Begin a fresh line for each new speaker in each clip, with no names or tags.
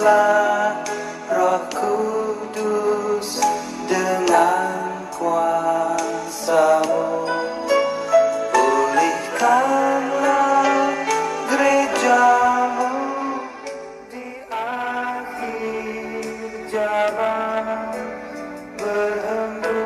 Tembuslah Roh Kudus dengan kuasa-Mu. Pulihkanlah gereja-Mu di akhir zaman. Berhembuslah,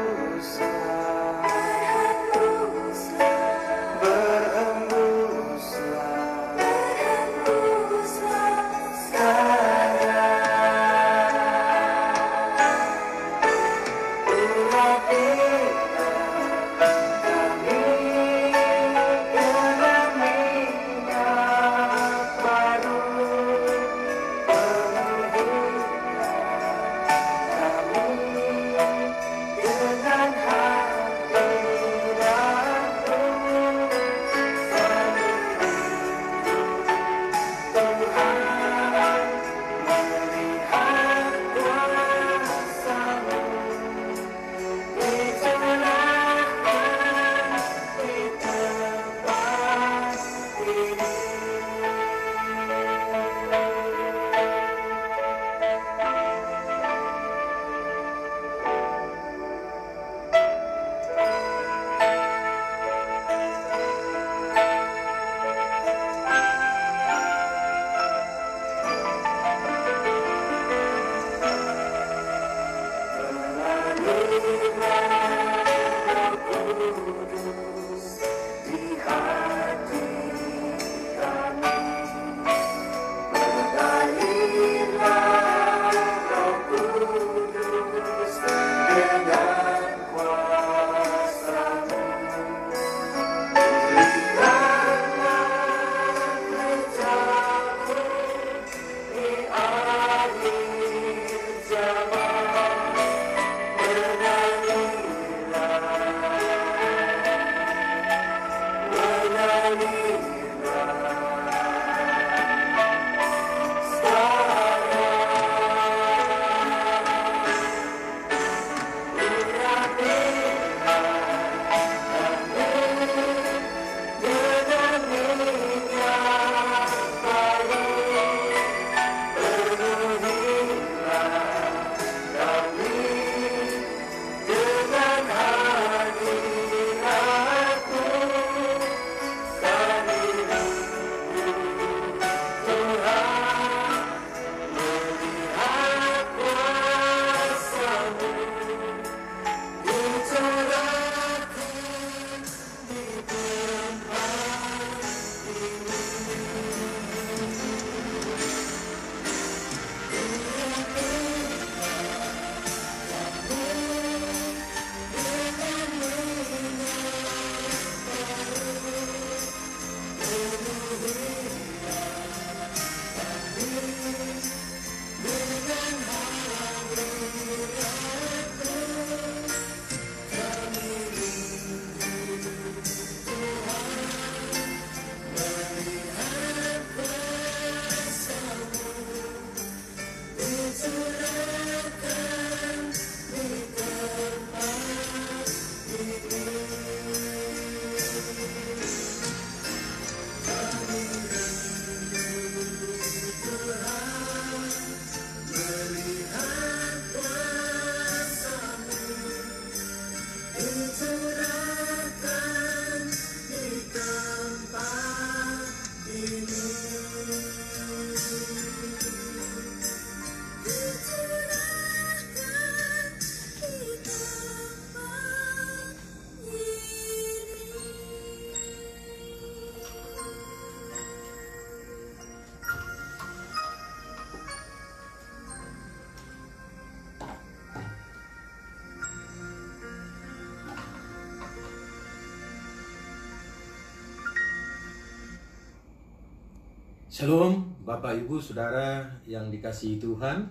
Shalom Bapak Ibu Saudara yang dikasihi Tuhan.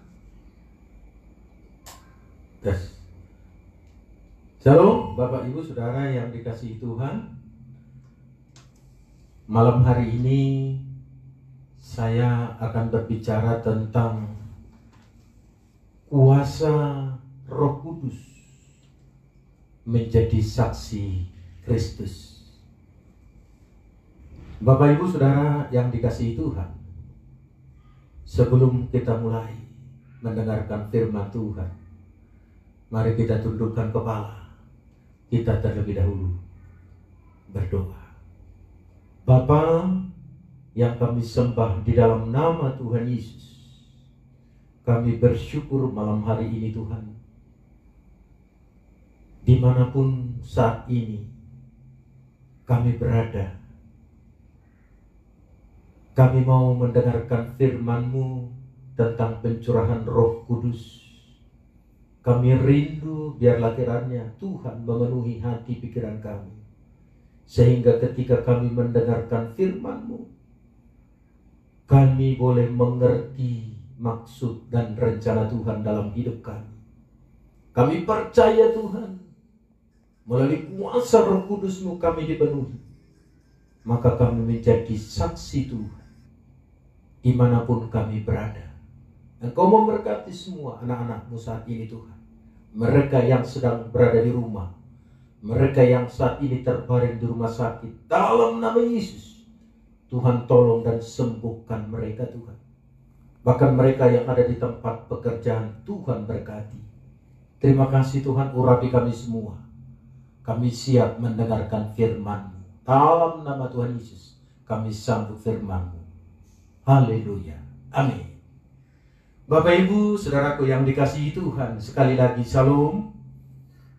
Shalom Bapak Ibu Saudara yang dikasihi Tuhan. Malam hari ini saya akan berbicara tentang kuasa Roh Kudus menjadi saksi Kristus. Bapak Ibu Saudara yang dikasihi Tuhan, Sebelum kita mulai mendengarkan firman Tuhan, mari kita tundukkan kepala. Kita terlebih dahulu berdoa. Bapa yang kami sembah di dalam nama Tuhan Yesus, kami bersyukur malam hari ini Tuhan. Dimanapun saat ini kami berada, kami mau mendengarkan firman-Mu tentang pencurahan Roh Kudus. Kami rindu biarlah kiranya Tuhan memenuhi hati pikiran kami, sehingga ketika kami mendengarkan firman-Mu, kami boleh mengerti maksud dan rencana Tuhan dalam hidup kami. Kami percaya Tuhan, melalui kuasa Roh Kudus-Mu kami dipenuhi, maka kami menjadi saksi Tuhan dimanapun kami berada. Engkau memberkati semua anak-anak-Mu saat ini Tuhan. Mereka yang sedang berada di rumah, mereka yang saat ini terbaring di rumah sakit, dalam nama Yesus, Tuhan tolong dan sembuhkan mereka Tuhan. Bahkan mereka yang ada di tempat pekerjaan, Tuhan berkati. Terima kasih Tuhan, urapi kami semua. Kami siap mendengarkan firman-Mu. Dalam nama Tuhan Yesus, kami sambut firman-Mu. Haleluya. Amin. Bapak Ibu, saudaraku yang dikasihi Tuhan, sekali lagi Shalom.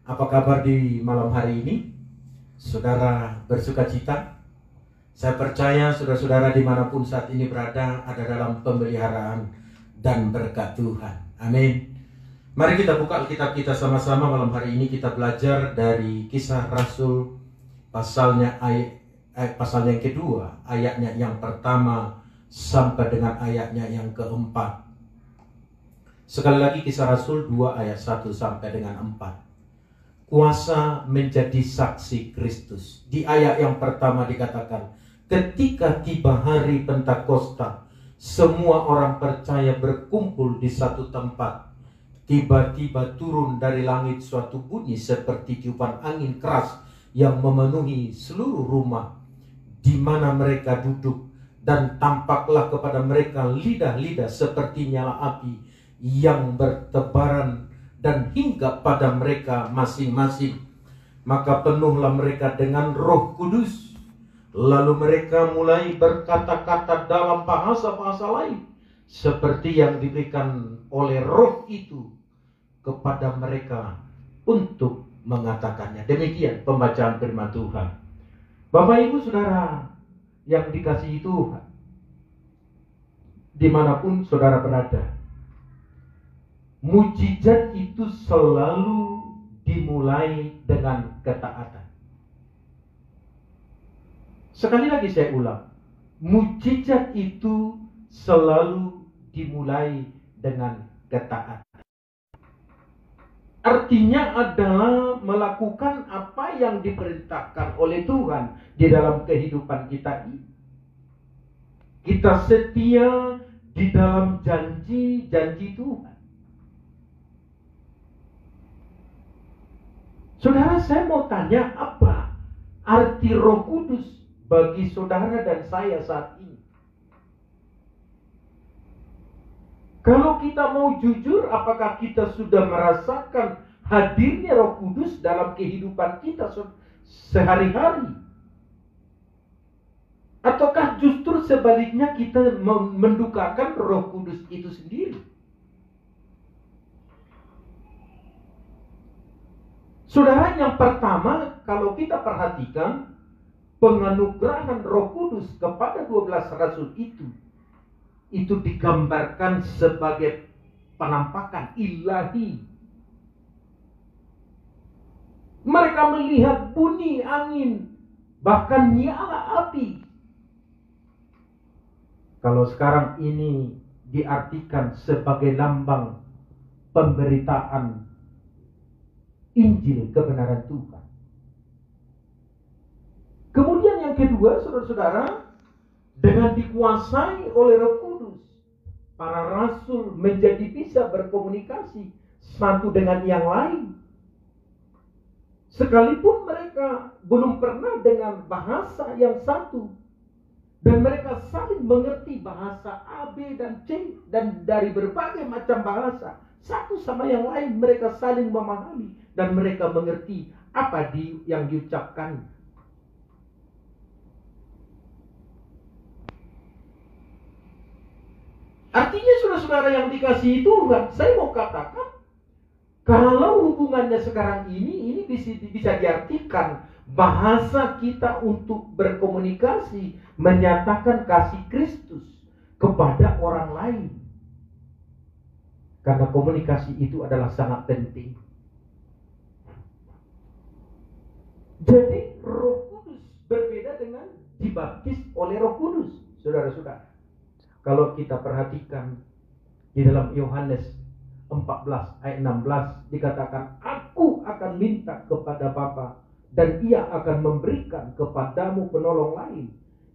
Apa kabar di malam hari ini? Saudara bersuka cita? Saya percaya saudara-saudara dimanapun saat ini berada ada dalam pemeliharaan dan berkat Tuhan. Amin. Mari kita buka Alkitab kita sama-sama. Malam hari ini kita belajar dari Kisah Rasul pasalnya yang kedua, ayatnya yang pertama sampai dengan ayatnya yang keempat. Sekali lagi Kisah Rasul 2 ayat 1 sampai dengan 4. Kuasa menjadi saksi Kristus. Di ayat yang pertama dikatakan, ketika tiba hari Pentakosta, semua orang percaya berkumpul di satu tempat. Tiba-tiba turun dari langit suatu bunyi seperti tiupan angin keras yang memenuhi seluruh rumah di mana mereka duduk, dan tampaklah kepada mereka lidah-lidah seperti nyala api yang bertebaran dan hinggap pada mereka masing-masing. Maka penuhlah mereka dengan Roh Kudus. Lalu mereka mulai berkata-kata dalam bahasa-bahasa lain, seperti yang diberikan oleh Roh itu kepada mereka untuk mengatakannya. Demikian pembacaan firman Tuhan. Bapak Ibu Saudara yang dikasihi Tuhan, dimanapun saudara berada, mujizat itu selalu dimulai dengan ketaatan. Sekali lagi saya ulang, mujizat itu selalu dimulai dengan ketaatan. Artinya adalah melakukan apa yang diperintahkan oleh Tuhan di dalam kehidupan kita ini. Kita setia di dalam janji-janji Tuhan. Saudara, saya mau tanya, apa arti Roh Kudus bagi saudara dan saya saat ini? Kalau kita mau jujur, apakah kita sudah merasakan hadirnya Roh Kudus dalam kehidupan kita sehari-hari? Ataukah justru sebaliknya kita mendukakan Roh Kudus itu sendiri? Saudara, yang pertama, kalau kita perhatikan penganugerahan Roh Kudus kepada 12 rasul itu digambarkan sebagai penampakan ilahi. Mereka melihat bunyi angin, bahkan nyala api. Kalau sekarang ini diartikan sebagai lambang pemberitaan Injil kebenaran Tuhan. Kemudian yang kedua, saudara-saudara, dengan dikuasai oleh Roh Kudus, para rasul menjadi bisa berkomunikasi satu dengan yang lain. Sekalipun mereka belum pernah dengan bahasa yang satu, Dan mereka saling mengerti bahasa A, B, dan C. Dan dari berbagai macam bahasa, satu sama yang lain mereka saling memahami. Dan mereka mengerti apa yang diucapkan. Artinya saudara-saudara yang dikasihi Tuhan, saya mau katakan, kalau hubungannya sekarang ini bisa diartikan bahasa kita untuk berkomunikasi, menyatakan kasih Kristus kepada orang lain. Karena komunikasi itu adalah sangat penting. Jadi Roh Kudus berbeda dengan dibaptis oleh Roh Kudus, saudara-saudara. Kalau kita perhatikan di dalam Yohanes 14 ayat 16 dikatakan, aku akan minta kepada Bapa dan ia akan memberikan kepadamu penolong lain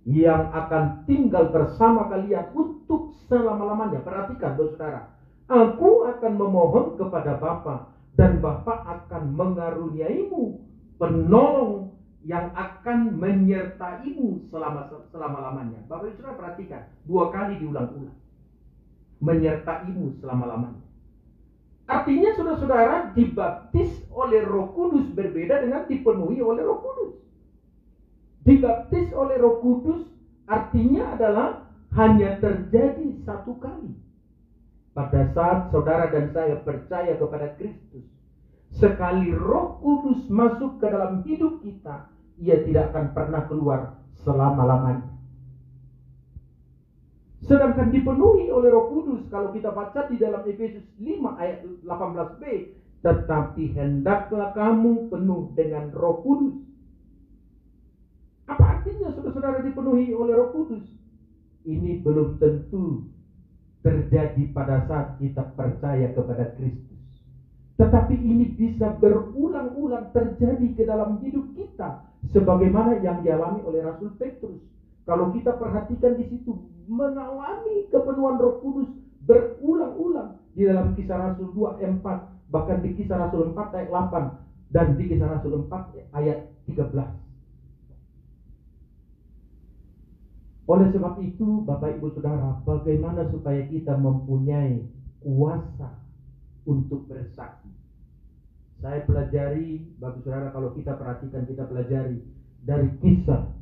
yang akan tinggal bersama kalian untuk selama-lamanya. Perhatikan saudara, aku akan memohon kepada Bapa dan Bapa akan mengaruniaimu penolong yang akan menyertaimu selama-lamanya. Bapak Ibu saudara perhatikan, 2 kali diulang-ulang. Menyertaimu selama-lamanya. Artinya saudara-saudara, dibaptis oleh Roh Kudus berbeda dengan dipenuhi oleh Roh Kudus. Dibaptis oleh Roh Kudus artinya adalah hanya terjadi 1 kali. Pada saat saudara dan saya percaya kepada Kristus, sekali Roh Kudus masuk ke dalam hidup kita, ia tidak akan pernah keluar selama-lamanya. Sedangkan dipenuhi oleh Roh Kudus, kalau kita baca di dalam Efesus 5 ayat 18b, tetapi hendaklah kamu penuh dengan Roh Kudus. Apa artinya saudara-saudara dipenuhi oleh Roh Kudus? Ini belum tentu terjadi pada saat kita percaya kepada Kristus. Tetapi ini bisa berulang-ulang terjadi ke dalam hidup kita, sebagaimana yang dialami oleh Rasul Petrus. Kalau kita perhatikan di situ, mengalami kepenuhan Roh Kudus berulang-ulang di dalam Kisah Rasul 2 ayat 4, bahkan di Kisah Rasul 4 ayat 8 dan di Kisah Rasul 4 ayat 13. Oleh sebab itu, Bapak Ibu Saudara, bagaimana supaya kita mempunyai kuasa untuk bersaksi? Saya pelajari, Bapak Saudara, kalau kita perhatikan, kita pelajari dari Kisah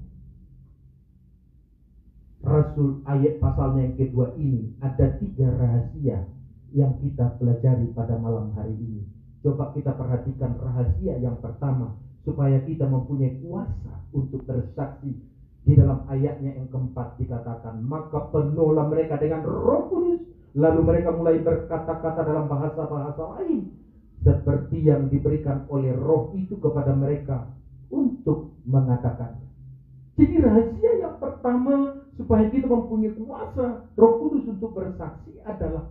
Rasul ayat pasalnya yang kedua ini, ada 3 rahasia yang kita pelajari pada malam hari ini. Coba kita perhatikan rahasia yang pertama, supaya kita mempunyai kuasa untuk bersaksi. Di dalam ayatnya yang keempat dikatakan, maka penuhlah mereka dengan Roh Kudus, lalu mereka mulai berkata-kata dalam bahasa-bahasa lain, seperti yang diberikan oleh Roh itu kepada mereka untuk mengatakannya. Jadi rahasia yang pertama supaya kita mempunyai kuasa Roh Kudus untuk bersaksi adalah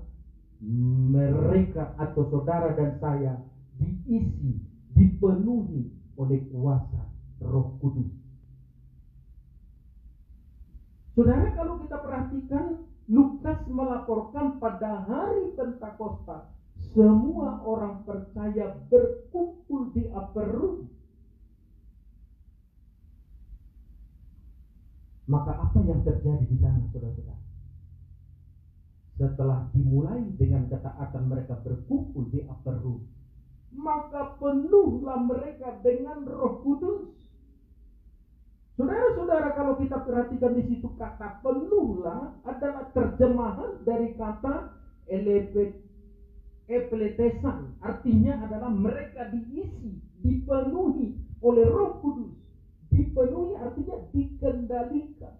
mereka atau saudara dan saya diisi, dipenuhi oleh kuasa Roh Kudus. Saudara, kalau kita perhatikan, Lukas melaporkan pada hari Pentakosta semua orang percaya berkumpul di upper room. Maka apa yang terjadi di sana, saudara-saudara? Setelah dimulai dengan ketaatan mereka berkumpul di upper room, maka penuhlah mereka dengan Roh Kudus. Saudara-saudara, kalau kita perhatikan di situ, kata penuhlah adalah terjemahan dari kata epletesan. Artinya adalah mereka diisi, dipenuhi oleh Roh Kudus. Dipenuhi artinya dikendalikan.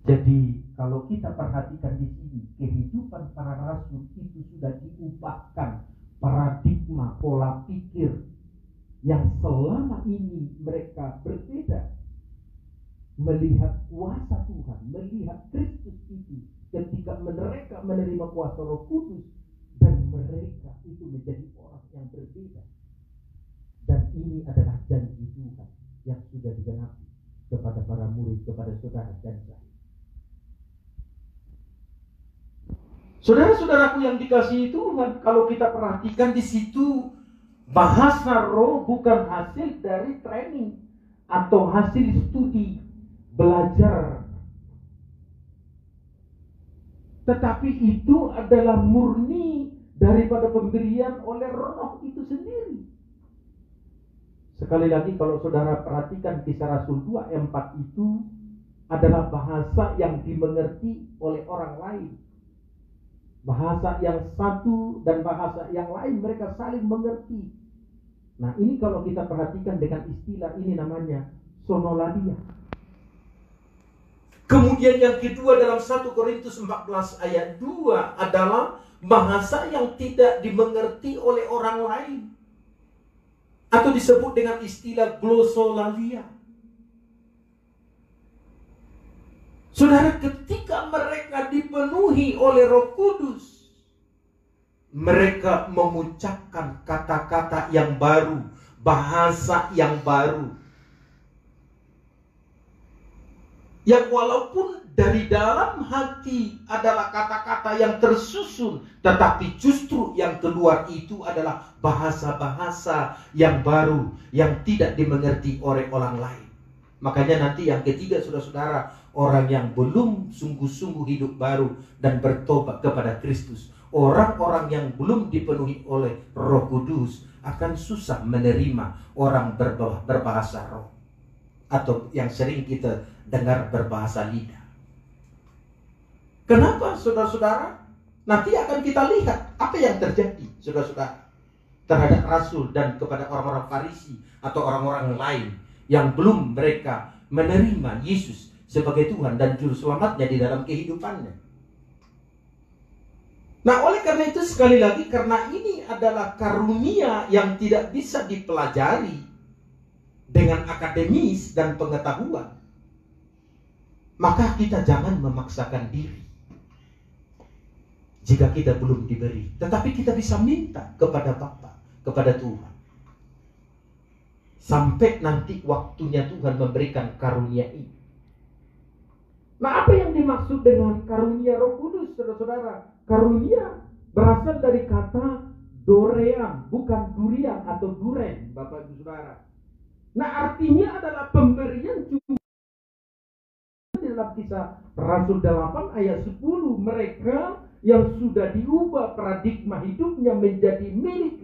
Jadi kalau kita perhatikan di sini, kehidupan para rasul itu sudah diubahkan paradigma pola pikir yang selama ini mereka berbeda. Melihat kuasa Tuhan, melihat Kristus itu, ketika mereka menerima kuasa Roh Kudus, dan mereka itu menjadi orang yang berbeda. Dan ini adalah janji Tuhan yang sudah digenapi kepada para murid, kepada saudara dan saya. Saudara-saudaraku yang dikasihi Tuhan, kalau kita perhatikan di situ, bahasa roh bukan hasil dari training, atau hasil studi belajar. Tetapi itu adalah murni daripada pemberian oleh Roh itu sendiri. Sekali lagi, kalau saudara perhatikan Kisah Rasul 2 ayat 4 itu adalah bahasa yang dimengerti oleh orang lain. Bahasa yang satu dan bahasa yang lain mereka saling mengerti. Nah, ini kalau kita perhatikan dengan istilah ini namanya sonolalia. Kemudian yang kedua dalam 1 Korintus 14 ayat 2 adalah bahasa yang tidak dimengerti oleh orang lain, atau disebut dengan istilah glosolalia. Saudara, ketika mereka dipenuhi oleh Roh Kudus, mereka mengucapkan kata-kata yang baru, bahasa yang baru, yang walaupun dari dalam hati adalah kata-kata yang tersusun, tetapi justru yang keluar itu adalah bahasa-bahasa yang baru, yang tidak dimengerti oleh orang lain. Makanya nanti yang ketiga, saudara-saudara, orang yang belum sungguh-sungguh hidup baru dan bertobat kepada Kristus, orang-orang yang belum dipenuhi oleh Roh Kudus akan susah menerima orang berbahasa roh, atau yang sering kita dengar berbahasa lidah. Kenapa, saudara-saudara? Nanti akan kita lihat apa yang terjadi, saudara-saudara, terhadap Rasul dan kepada orang-orang Farisi atau orang-orang lain yang belum mereka menerima Yesus sebagai Tuhan dan Juru Selamatnya di dalam kehidupannya. Nah, oleh karena itu sekali lagi, karena ini adalah karunia yang tidak bisa dipelajari dengan akademis dan pengetahuan, maka kita jangan memaksakan diri jika kita belum diberi. Tetapi kita bisa minta kepada Bapa, kepada Tuhan, sampai nanti waktunya Tuhan memberikan karunia ini. Nah, apa yang dimaksud dengan karunia Roh Kudus, saudara-saudara? Karunia berasal dari kata dorean, bukan durian atau duren, Bapak Ibu Saudara. Nah, artinya adalah pemberian juga. Dalam Kisah Rasul 8 ayat 10, mereka yang sudah diubah paradigma hidupnya menjadi milik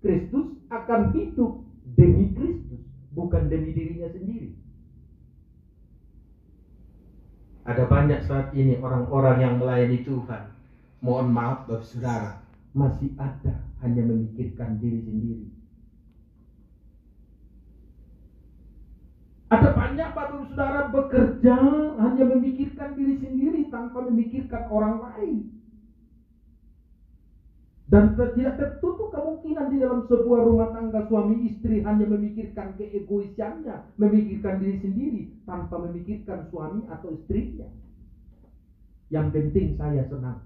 Kristus akan hidup demi Kristus, bukan demi dirinya sendiri. Ada banyak saat ini orang-orang yang melayani Tuhan, mohon maaf Bapak Saudara, masih ada hanya memikirkan diri sendiri. Ada banyak Bapak Saudara bekerja hanya memikirkan diri sendiri tanpa memikirkan orang lain. Dan tidak tertutup kemungkinan di dalam sebuah rumah tangga suami istri hanya memikirkan keegoisannya, memikirkan diri sendiri tanpa memikirkan suami atau istrinya. Yang penting saya senang,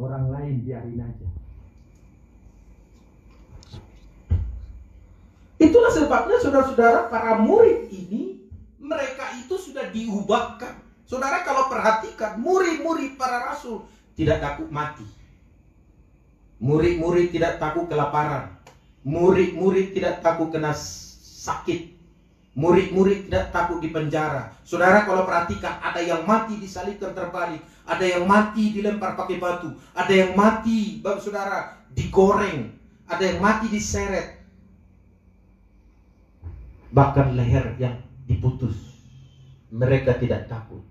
orang lain biarin aja. Itulah sebabnya saudara-saudara, para murid ini, mereka itu sudah diubahkan. Saudara kalau perhatikan, murid-murid para rasul tidak takut mati. Murid-murid tidak takut kelaparan. Murid-murid tidak takut kena sakit. Murid-murid tidak takut di penjara. Saudara kalau perhatikan, ada yang mati disalibkan terbalik, ada yang mati dilempar pakai batu, ada yang mati, Bapak Saudara, digoreng, ada yang mati diseret, bahkan leher yang diputus. Mereka tidak takut.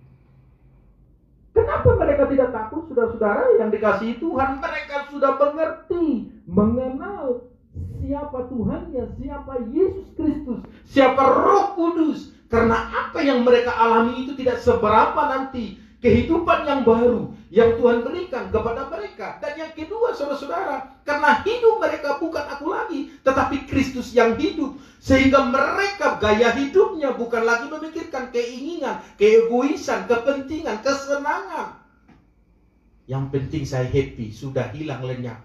Kenapa mereka tidak takut, saudara-saudara yang dikasihi Tuhan? Mereka sudah mengerti, mengenal siapa Tuhannya, siapa Yesus Kristus, siapa Roh Kudus. Karena apa yang mereka alami itu tidak seberapa nanti kehidupan yang baru yang Tuhan berikan kepada mereka. Dan yang kedua, saudara-saudara, karena hidup mereka bukan aku lagi, tetapi Kristus yang hidup. Sehingga mereka gaya hidupnya bukan lagi memikirkan keinginan, keegoisan, kepentingan, kesenangan. Yang penting saya happy, sudah hilang lenyap.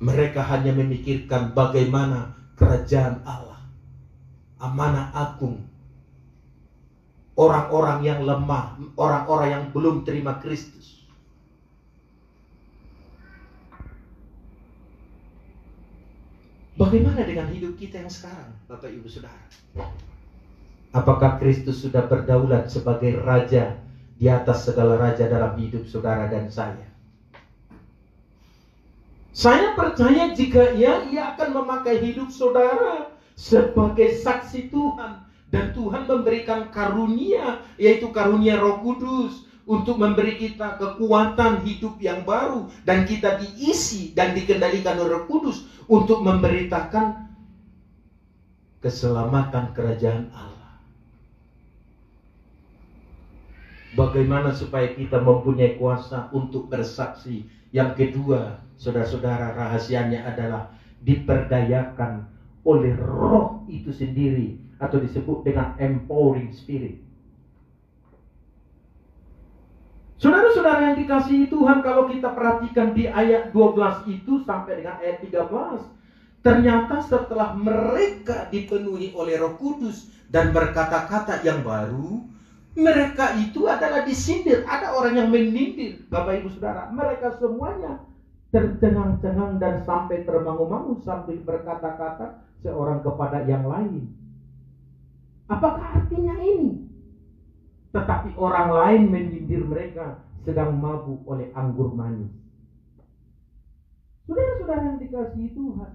Mereka hanya memikirkan bagaimana kerajaan Allah, amanah agung, orang-orang yang lemah, orang-orang yang belum terima Kristus. Bagaimana dengan hidup kita yang sekarang, Bapak Ibu Saudara? Apakah Kristus sudah berdaulat sebagai Raja di atas segala raja dalam hidup saudara dan saya? Saya percaya jika ia akan memakai hidup saudara sebagai saksi Tuhan. Dan Tuhan memberikan karunia, yaitu karunia Roh Kudus, untuk memberi kita kekuatan hidup yang baru. Dan kita diisi dan dikendalikan oleh Roh Kudus untuk memberitakan keselamatan kerajaan Allah. Bagaimana supaya kita mempunyai kuasa untuk bersaksi? Yang kedua, saudara-saudara, rahasianya adalah diperdayakan oleh Roh itu sendiri, atau disebut dengan empowering spirit. Saudara-saudara yang dikasihi Tuhan, kalau kita perhatikan di ayat 12 itu sampai dengan ayat 13, ternyata setelah mereka dipenuhi oleh Roh Kudus dan berkata-kata yang baru, mereka itu adalah disindir. Ada orang yang menyindir, Bapak Ibu Saudara. Mereka semuanya tercengang-cengang dan sampai termangu-mangu sambil berkata-kata seorang kepada yang lain. Apakah artinya ini? Tetapi orang lain menyindir mereka sedang mabuk oleh anggur manis. Saudara-saudara yang dikasihi Tuhan,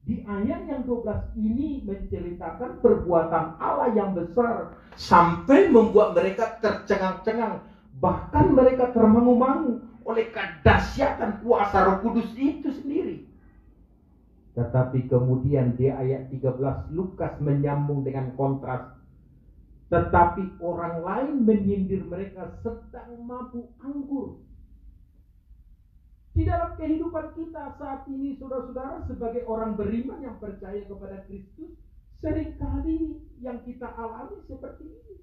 di ayat yang 12 ini menceritakan perbuatan Allah yang besar sampai membuat mereka tercengang-cengang, bahkan mereka termangu-mangu oleh kedahsyatan kuasa Roh Kudus itu sendiri. Tetapi kemudian di ayat 13 Lukas menyambung dengan kontras. Tetapi orang lain menyindir mereka sedang mabuk anggur. Di dalam kehidupan kita saat ini, saudara-saudara, sebagai orang beriman yang percaya kepada Kristus, seringkali yang kita alami seperti ini.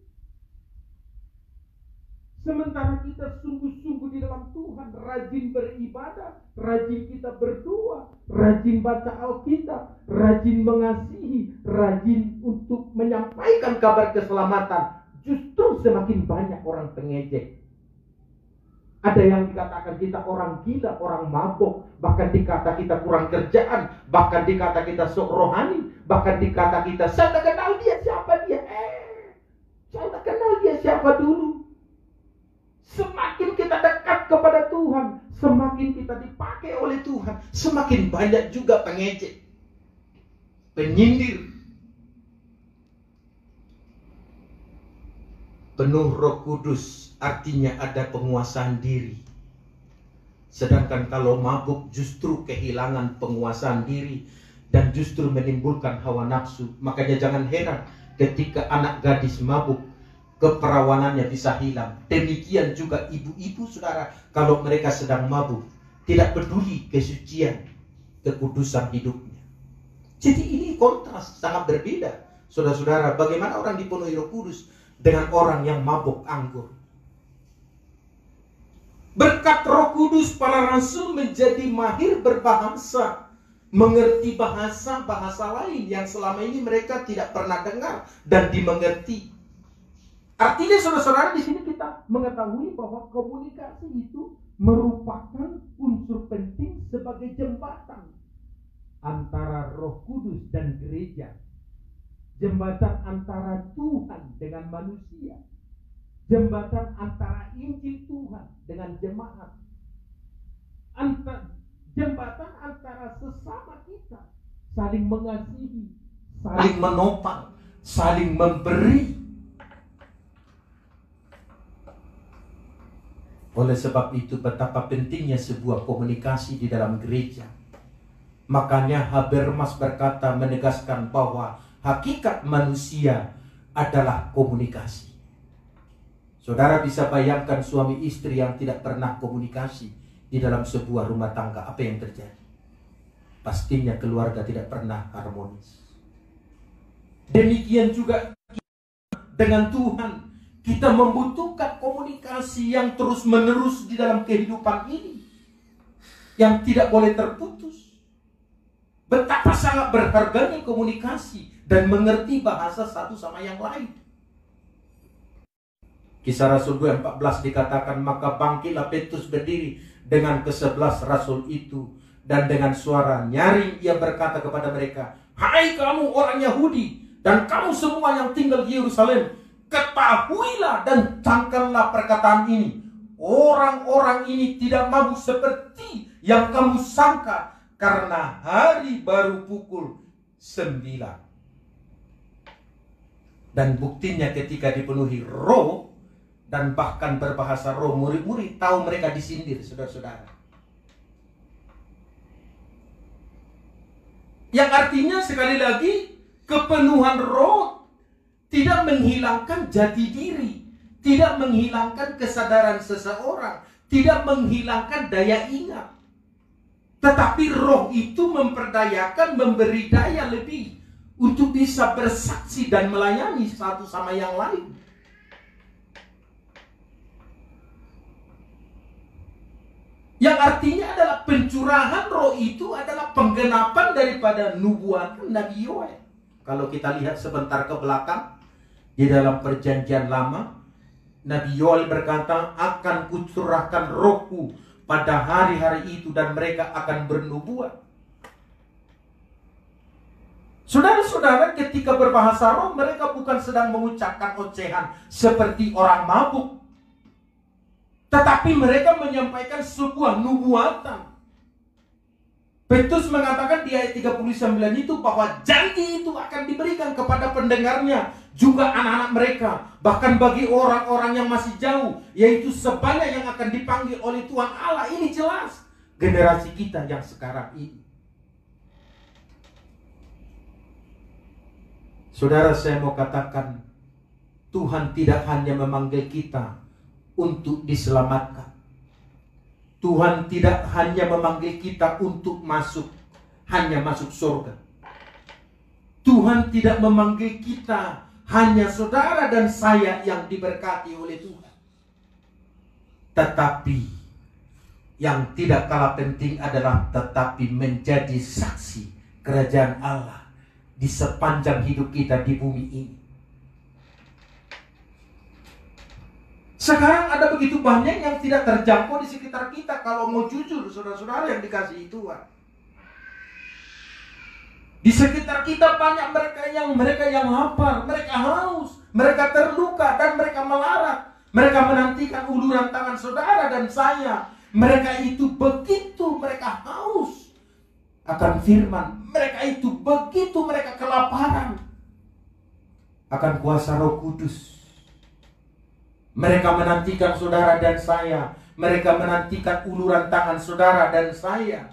Sementara kita sungguh-sungguh di dalam Tuhan, rajin beribadah, rajin kita berdoa, rajin baca Alkitab, rajin mengasihi, rajin untuk menyampaikan kabar keselamatan, justru semakin banyak orang pengejek. Ada yang dikatakan kita orang gila, orang mabuk, bahkan dikata kita kurang kerjaan, bahkan dikata kita sok rohani, bahkan dikata kita, saya tak kenal dia siapa dia. Saya tak kenal dia siapa dulu. Semakin kita dekat kepada Tuhan, semakin kita dipakai oleh Tuhan, semakin banyak juga pengejek, penyindir. Penuh Roh Kudus artinya ada penguasaan diri. Sedangkan kalau mabuk justru kehilangan penguasaan diri dan justru menimbulkan hawa nafsu. Makanya jangan heran ketika anak gadis mabuk, keperawanannya bisa hilang. Demikian juga ibu-ibu saudara, kalau mereka sedang mabuk, tidak peduli kesucian, kekudusan hidupnya. Jadi ini kontras, sangat berbeda. Saudara-saudara, bagaimana orang dipenuhi Roh Kudus dengan orang yang mabuk anggur. Berkat Roh Kudus, para rasul menjadi mahir berbahasa, mengerti bahasa-bahasa lain yang selama ini mereka tidak pernah dengar dan dimengerti. Artinya saudara-saudara, di sini kita mengetahui bahwa komunikasi itu merupakan unsur penting sebagai jembatan antara Roh Kudus dan gereja. Jembatan antara Tuhan dengan manusia. Jembatan antara Injil Tuhan dengan jemaat. Jembatan antara sesama kita. Saling mengasihi, saling menopang, saling memberi. Oleh sebab itu betapa pentingnya sebuah komunikasi di dalam gereja. Makanya Habermas berkata, menegaskan bahwa hakikat manusia adalah komunikasi. Saudara bisa bayangkan suami istri yang tidak pernah komunikasi di dalam sebuah rumah tangga, apa yang terjadi? Pastinya keluarga tidak pernah harmonis. Demikian juga dengan Tuhan. Kita membutuhkan komunikasi yang terus-menerus di dalam kehidupan ini, yang tidak boleh terputus. Betapa sangat berharganya komunikasi dan mengerti bahasa satu sama yang lain. Kisah Rasul 2:14 dikatakan, maka bangkitlah Petrus berdiri dengan ke-11 rasul itu, Dan dengan suara nyaring ia berkata kepada mereka, "Hai kamu orang Yahudi, dan kamu semua yang tinggal di Yerusalem, ketahuilah dan camkanlah perkataan ini. Orang-orang ini tidak mabuk seperti yang kamu sangka, karena hari baru pukul 9. Dan buktinya ketika dipenuhi roh dan bahkan berbahasa roh, murid-murid tahu mereka disindir, saudara-saudara. Yang artinya sekali lagi, kepenuhan roh tidak menghilangkan jati diri, tidak menghilangkan kesadaran seseorang, tidak menghilangkan daya ingat. Tetapi roh itu memperdayakan, memberi daya lebih untuk bisa bersaksi dan melayani satu sama yang lain. Yang artinya adalah pencurahan roh itu adalah penggenapan daripada nubuat Nabi Yoel. Kalau kita lihat sebentar ke belakang, di dalam perjanjian lama, Nabi Yoel berkata, "Akan kucurahkan rohku pada hari-hari itu dan mereka akan bernubuat." Saudara-saudara, ketika berbahasa roh, mereka bukan sedang mengucapkan ocehan seperti orang mabuk, tetapi mereka menyampaikan sebuah nubuatan. Petrus mengatakan di ayat 39 itu bahwa janji itu akan diberikan kepada pendengarnya, juga anak-anak mereka, bahkan bagi orang-orang yang masih jauh, yaitu sebanyak yang akan dipanggil oleh Tuhan Allah. Ini jelas generasi kita yang sekarang ini. Saudara, saya mau katakan, Tuhan tidak hanya memanggil kita untuk diselamatkan. Tuhan tidak hanya memanggil kita untuk hanya masuk surga. Tuhan tidak memanggil kita hanya saudara dan saya yang diberkati oleh Tuhan. Tetapi yang tidak kalah penting adalah tetapi menjadi saksi kerajaan Allah di sepanjang hidup kita di bumi ini. Sekarang ada begitu banyak yang tidak terjangkau di sekitar kita. Kalau mau jujur, saudara-saudara yang dikasihi Tuhan, di sekitar kita banyak mereka yang lapar, mereka haus, mereka terluka, dan mereka melarat. Mereka menantikan uluran tangan saudara dan saya. Mereka itu begitu mereka haus akan firman. Mereka itu begitu mereka kelaparan akan kuasa Roh Kudus. Mereka menantikan saudara dan saya. Mereka menantikan uluran tangan saudara dan saya.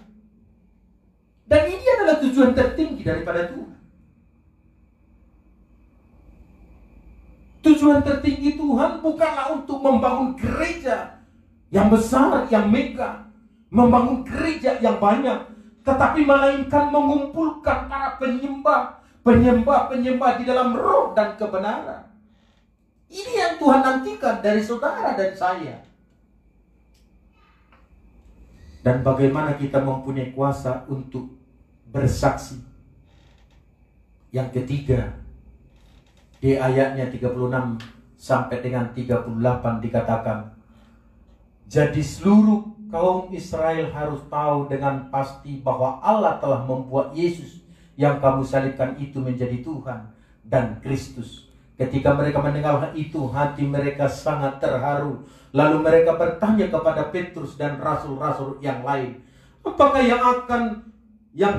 Dan ini adalah tujuan tertinggi daripada Tuhan. Tujuan tertinggi Tuhan bukanlah untuk membangun gereja yang besar, yang megah, membangun gereja yang banyak, tetapi melainkan mengumpulkan para penyembah di dalam roh dan kebenaran. Ini yang Tuhan nantikan dari saudara dan saya. Dan bagaimana kita mempunyai kuasa untuk bersaksi. Yang ketiga, di ayatnya 36 sampai dengan 38 dikatakan, "Jadi seluruh kaum Israel harus tahu dengan pasti bahwa Allah telah membuat Yesus yang kamu salibkan itu menjadi Tuhan dan Kristus." Ketika mereka mendengar hal itu, hati mereka sangat terharu. Lalu mereka bertanya kepada Petrus dan rasul-rasul yang lain, "Apakah yang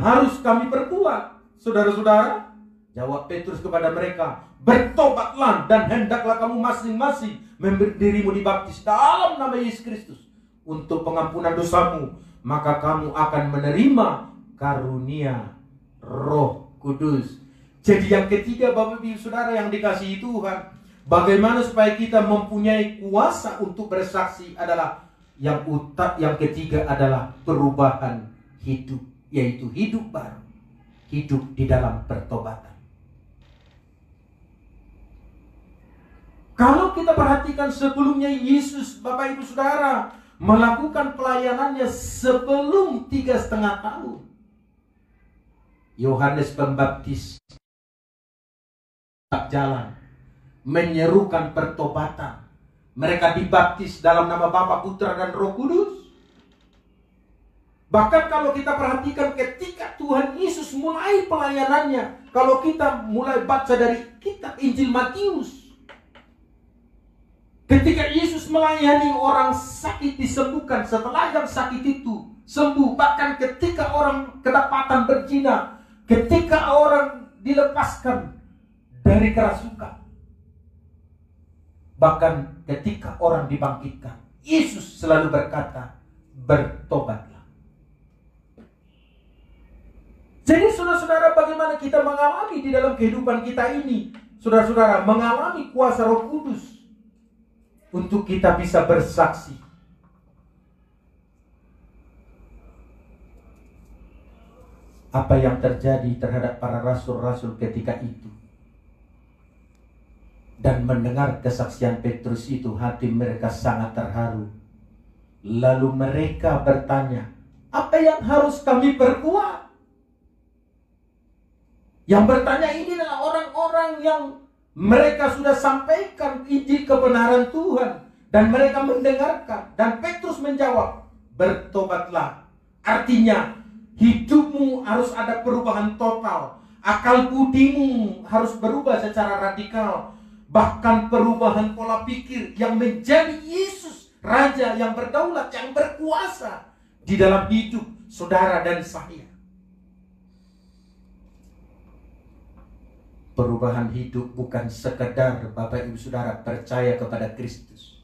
harus kami perbuat, saudara-saudara?" Jawab Petrus kepada mereka, "Bertobatlah dan hendaklah kamu masing-masing memberi dirimu dibaptis dalam nama Yesus Kristus untuk pengampunan dosamu, maka kamu akan menerima karunia Roh Kudus." Jadi yang ketiga, Bapak Ibu Saudara yang dikasihi Tuhan, bagaimana supaya kita mempunyai kuasa untuk bersaksi adalah yang ketiga adalah perubahan hidup, yaitu hidup baru, hidup di dalam pertobatan. Kalau kita perhatikan sebelumnya Yesus, Bapak Ibu Saudara, melakukan pelayanannya sebelum 3,5 tahun. Yohanes Pembaptis jalan menyerukan pertobatan. Mereka dibaptis dalam nama Bapa, Putra, dan Roh Kudus. Bahkan kalau kita perhatikan ketika Tuhan Yesus mulai pelayanannya, kalau kita mulai baca dari kitab Injil Matius, ketika Yesus melayani orang sakit disembuhkan, setelah yang sakit itu sembuh, bahkan ketika orang kedapatan berzina, ketika orang dilepaskan dari kerasukan, bahkan ketika orang dibangkitkan, Yesus selalu berkata, bertobatlah. Jadi saudara-saudara, bagaimana kita mengalami di dalam kehidupan kita ini, saudara-saudara, mengalami kuasa Roh Kudus untuk kita bisa bersaksi. Apa yang terjadi terhadap para rasul-rasul ketika itu, dan mendengar kesaksian Petrus itu, hati mereka sangat terharu. Lalu mereka bertanya, apa yang harus kami perbuat? Yang bertanya ini adalah orang-orang yang mereka sudah sampaikan Injil kebenaran Tuhan, dan mereka mendengarkan. Dan Petrus menjawab, bertobatlah. Artinya hidupmu harus ada perubahan total. Akal budimu harus berubah secara radikal. Bahkan perubahan pola pikir yang menjadi Yesus, Raja yang berdaulat, yang berkuasa di dalam hidup saudara dan saya. Perubahan hidup bukan sekedar Bapak Ibu Saudara percaya kepada Kristus,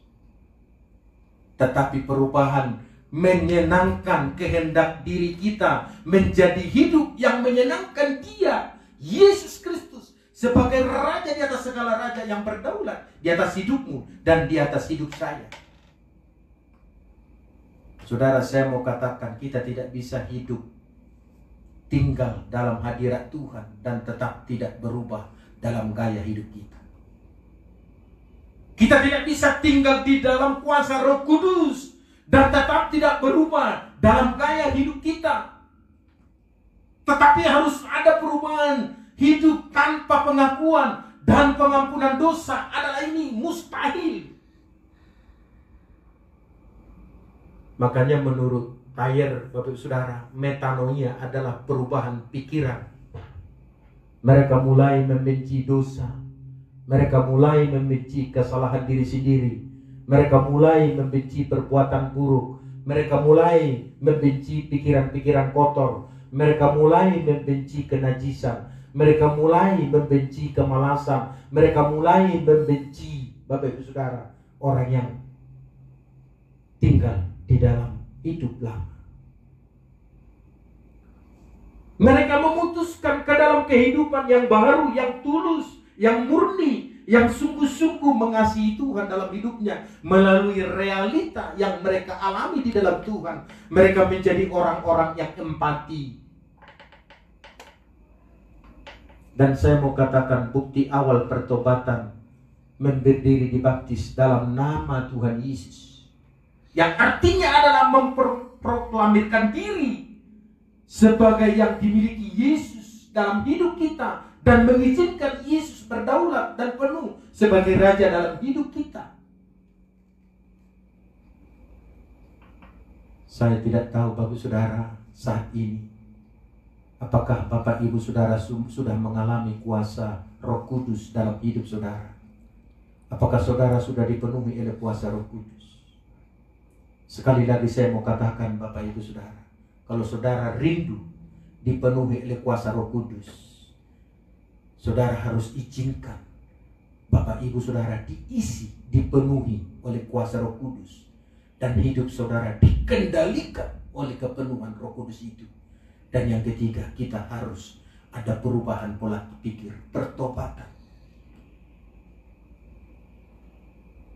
tetapi perubahan menyenangkan kehendak diri kita menjadi hidup yang menyenangkan Dia, Yesus Kristus, sebagai Raja di atas segala raja, yang berdaulat di atas hidupmu dan di atas hidup saya. Saudara, saya mau katakan, kita tidak bisa hidup tinggal dalam hadirat Tuhan dan tetap tidak berubah dalam gaya hidup kita. Kita tidak bisa tinggal di dalam kuasa Roh Kudus dan tetap tidak berubah dalam gaya hidup kita. Tetapi harus ada perubahan hidup tanpa pengakuan dan pengampunan dosa. Adalah ini mustahil. Makanya menurut Thayer, Bapak Saudara, metanoia adalah perubahan pikiran. Mereka mulai membenci dosa. Mereka mulai membenci kesalahan diri sendiri. Mereka mulai membenci perbuatan buruk. Mereka mulai membenci pikiran-pikiran kotor. Mereka mulai membenci kenajisan. Mereka mulai membenci kemalasan. Mereka mulai membenci, Bapak Ibu Saudara, orang yang tinggal di dalam hidup lama. Mereka memutuskan ke dalam kehidupan yang baru, yang tulus, yang murni, yang sungguh-sungguh mengasihi Tuhan dalam hidupnya melalui realita yang mereka alami di dalam Tuhan. Mereka menjadi orang-orang yang empati. Dan saya mau katakan, bukti awal pertobatan berdiri dibaptis dalam nama Tuhan Yesus, yang artinya adalah memproklamirkan diri sebagai yang dimiliki Yesus dalam hidup kita, dan mengizinkan Yesus berdaulat dan penuh sebagai Raja dalam hidup kita. Saya tidak tahu Bapak Saudara saat ini, apakah Bapak Ibu Saudara sudah mengalami kuasa Roh Kudus dalam hidup saudara? Apakah saudara sudah dipenuhi oleh kuasa Roh Kudus? Sekali lagi saya mau katakan Bapak Ibu Saudara, kalau saudara rindu dipenuhi oleh kuasa Roh Kudus, saudara harus izinkan Bapak Ibu Saudara diisi, dipenuhi oleh kuasa Roh Kudus, dan hidup saudara dikendalikan oleh kepenuhan Roh Kudus itu. Dan yang ketiga, kita harus ada perubahan pola pikir, pertobatan.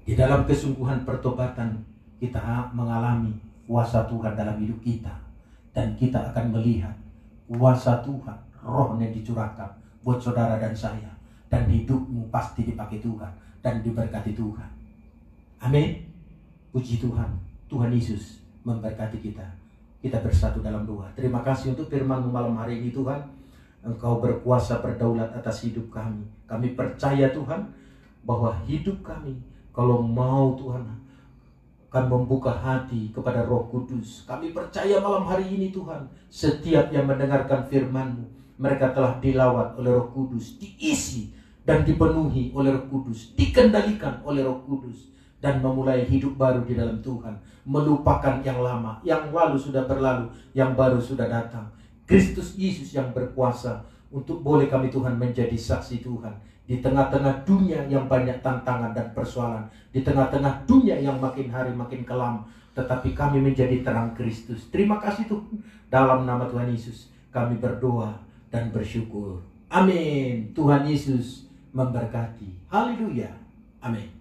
Di dalam kesungguhan pertobatan, kita mengalami kuasa Tuhan dalam hidup kita, dan kita akan melihat kuasa Tuhan, Roh-Nya dicurahkan buat saudara dan saya, dan hidupmu pasti dipakai Tuhan dan diberkati Tuhan. Amin. Puji Tuhan. Tuhan Yesus memberkati kita. Kita bersatu dalam doa. Terima kasih untuk firman-Mu malam hari ini Tuhan. Engkau berkuasa berdaulat atas hidup kami. Kami percaya Tuhan bahwa hidup kami, kalau mau Tuhan, akan membuka hati kepada Roh Kudus. Kami percaya malam hari ini Tuhan, setiap yang mendengarkan firman-Mu, mereka telah dilawat oleh Roh Kudus, diisi dan dipenuhi oleh Roh Kudus, dikendalikan oleh Roh Kudus, dan memulai hidup baru di dalam Tuhan, melupakan yang lama, yang lalu sudah berlalu, yang baru sudah datang. Kristus Yesus yang berkuasa untuk boleh kami Tuhan menjadi saksi Tuhan di tengah-tengah dunia yang banyak tantangan dan persoalan, di tengah-tengah dunia yang makin hari makin kelam, tetapi kami menjadi terang Kristus. Terima kasih Tuhan, dalam nama Tuhan Yesus kami berdoa dan bersyukur. Amin. Tuhan Yesus memberkati. Haleluya. Amin.